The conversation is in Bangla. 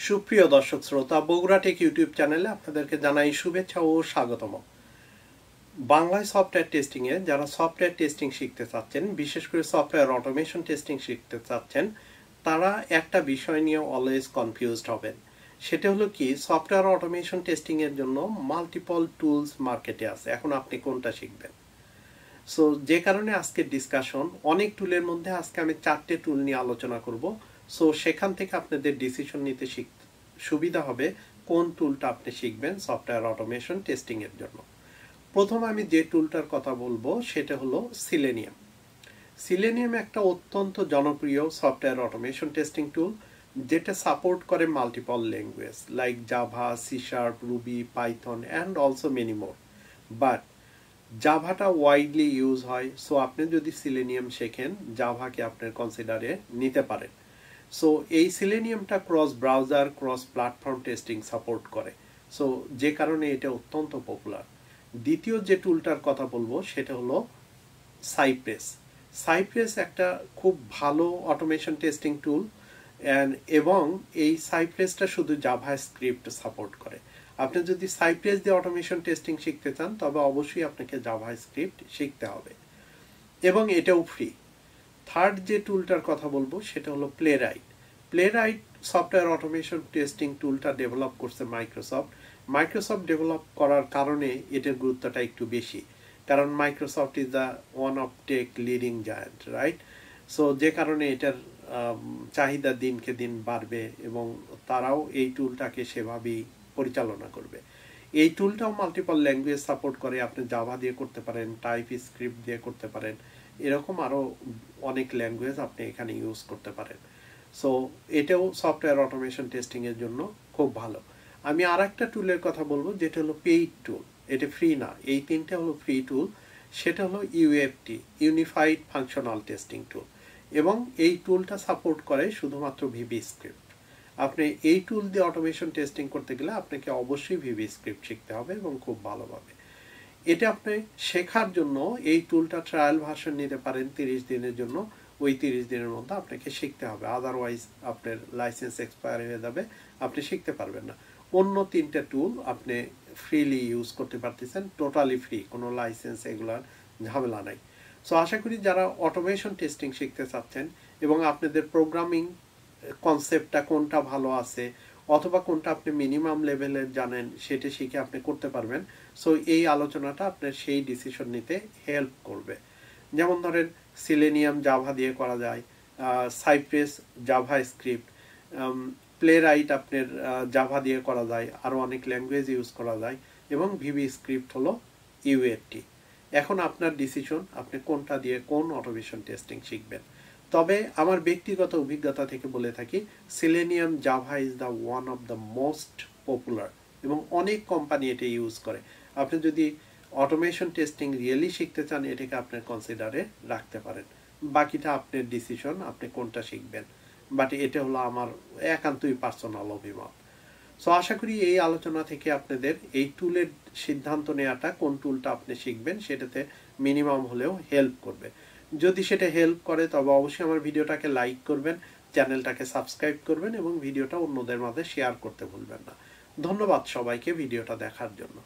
সুপ্রিয় দর্শক শ্রোতা, বগুড়া টেক ইউটিউব চ্যানেলে আপনাদেরকে জানাই শুভেচ্ছা ও স্বাগতম। বাংলায় সফটওয়্যার টেস্টিংয়ে যারা সফটওয়্যার টেস্টিং শিখতে চাচ্ছেন, বিশেষ করে সফটওয়্যার অটোমেশন টেস্টিং শিখতে চাচ্ছেন, তারা একটা বিষয় নিয়ে অলওয়েজ কনফিউজড হবেন। সেটা হলো কি, সফটওয়্যার অটোমেশন টেস্টিংয়ের জন্য মাল্টিপল টুলস মার্কেটে আছে, এখন আপনি কোনটা শিখবেন। সো যে কারণে আজকের ডিসকাশন, অনেক টুলের মধ্যে আজকে আমি 4টে টুল নিয়ে আলোচনা করব। সো সেখান থেকে আপনাদের ডিসিশন নিতে সুবিধা হবে কোন টুলটা আপনি শিখবেন সফটওয়্যার অটোমেশন টেস্টিং এর জন্য। প্রথম আমি যে টুলটার কথা বলবো সেটা হলো সিলেনিয়াম। সিলেনিয়াম একটা অত্যন্ত জনপ্রিয় সফটওয়্যার অটোমেশন টেস্টিং টুল, যেটা সাপোর্ট করে multiple language like Java, C sharp, Ruby, Python and also many more. But জাভাটা ওয়াইডলি ইউজ হয়, সো আপনি যদি সিলেনিয়াম শেখেন, জাভাকে আপনার কনসিডারে নিতে পারেন। সো এই সিলেনিয়ামটা cross browser, cross platform testing support করে, সো যে কারণে এটা অত্যন্ত পপুলার। দ্বিতীয় যে টুলটার কথা বলবো সেটা হলো সাইপ্রেস। সাইপ্রেস একটা খুব ভালো অটোমেশন টেস্টিং টুল, এবং এই সাইপ্রেসটা শুধু জাভা স্ক্রিপ্ট সাপোর্ট করে। আপনি যদি সাইপ্রেস দিয়ে অটোমেশন টেস্টিং শিখতে চান, তবে অবশ্যই আপনাকে জাভা স্ক্রিপ্ট শিখতে হবে, এবং এটাও ফ্রি। থার্ড যে টুলটার কথা বলবো সেটা হলো Playwright. Playwright software automation testing টুলটা ডেভেলপ করছে মাইক্রোসফট ডেভেলপ করার কারণে এটার গুরুত্বটা একটু বেশি, কারণ Microsoft is the one of tech leading giant, right? So যে কারণে এটার চাহিদা দিনকে দিন বাড়বে, এবং তারাও এই টুলটাকে সেভাবেই পরিচালনা করবে। এই টুলটাও মাল্টিপল ল্যাঙ্গুয়েজ সাপোর্ট করে, আপনি জাভা দিয়ে করতে পারেন, টাইপ স্ক্রিপ্ট দিয়ে করতে পারেন, এরকম আরও অনেক ল্যাঙ্গুয়েজ আপনি এখানে ইউজ করতে পারেন। সো এটাও সফটওয়্যার অটোমেশন টেস্টিংয়ের জন্য খুব ভালো। আমি আর একটা টুলের কথা বলবো যেটা হলো পেইড টুল, এটা ফ্রি না। এই তিনটে হলো ফ্রি টুল, সেটা হলো ইউএফটি, ইউনিফাইড ফাংশনাল টেস্টিং টুল, এবং এই টুলটা সাপোর্ট করে শুধুমাত্র ভিবি স্ক্রিপ্ট। আপনি এই টুল দিয়ে অটোমেশন টেস্টিং করতে গেলে আপনাকে অবশ্যই ভিবি স্ক্রিপ্ট শিখতে হবে, এবং খুব ভালোভাবে। এটা আপনি শেখার জন্য এই টুলটা ট্রায়াল ভার্সন নিতে পারেন 30 দিনের জন্য। ওই 30 দিনের মধ্যে আপনাকে শিখতে হবে, আদারওয়াইজ আপনার লাইসেন্স এক্সপায়ার হয়ে যাবে, আপনি শিখতে পারবেন না। অন্য 3টে টুল আপনি ফ্রিলি ইউজ করতে পারতেছেন, টোটালি ফ্রি, কোনো লাইসেন্স এগুলার ঝামেলা নাই। সো আশা করি যারা অটোমেশন টেস্টিং শিখতে চাচ্ছেন, এবং আপনাদের প্রোগ্রামিং কনসেপ্টটা কোনটা ভালো আছে, অথবা কোনটা আপনি মিনিমাম লেভেলের জানেন, সেটা শিখে আপনি করতে পারবেন। সো এই আলোচনাটা আপনার সেই ডিসিশন নিতে হেল্প করবে। যেমন ধরেন, সিলেনিয়াম জাভা দিয়ে করা যায়, সাইপ্রেস জাভা স্ক্রিপ্ট, প্লেরাইট আপনার জাভা দিয়ে করা যায়, আরও অনেক ল্যাঙ্গুয়েজ ইউজ করা যায়, এবং ভিবি স্ক্রিপ্ট হলো ইউএফটি। এখন আপনার ডিসিশন, আপনি কোনটা দিয়ে কোন অটোমেশন টেস্টিং শিখবেন। তবে আমার ব্যক্তিগত অভিজ্ঞতা থেকে বলে থাকি, selenium Java is the one of the most popular, এবং অনেক কোম্পানি এটা ইউজ করে। আপনি যদি অটোমেশন টেস্টিং রিয়েলি শিখতে চান, এটাকে আপনার কনসিডারে রাখতে পারেন। বাকিটা আপনার ডিসিশন, আপনি কোনটা শিখবেন, বাট এটা হলো আমার একান্তই পার্সোনাল অভিমত। সো আশা করি এই আলোচনা থেকে আপনাদের এই টুলের সিদ্ধান্ত নেওয়াটা, কোন টুলটা আপনি শিখবেন, সেটাতে মিনিমাম হলেও হেল্প করবে। যদি সেটা হেল্প করে, তবে অবশ্যই আমার ভিডিওটাকে লাইক করবেন, চ্যানেলটাকে সাবস্ক্রাইব করবেন, এবং ভিডিওটা অন্যদের মাঝে শেয়ার করতে ভুলবেন না। ধন্যবাদ সবাইকে ভিডিওটা দেখার জন্য।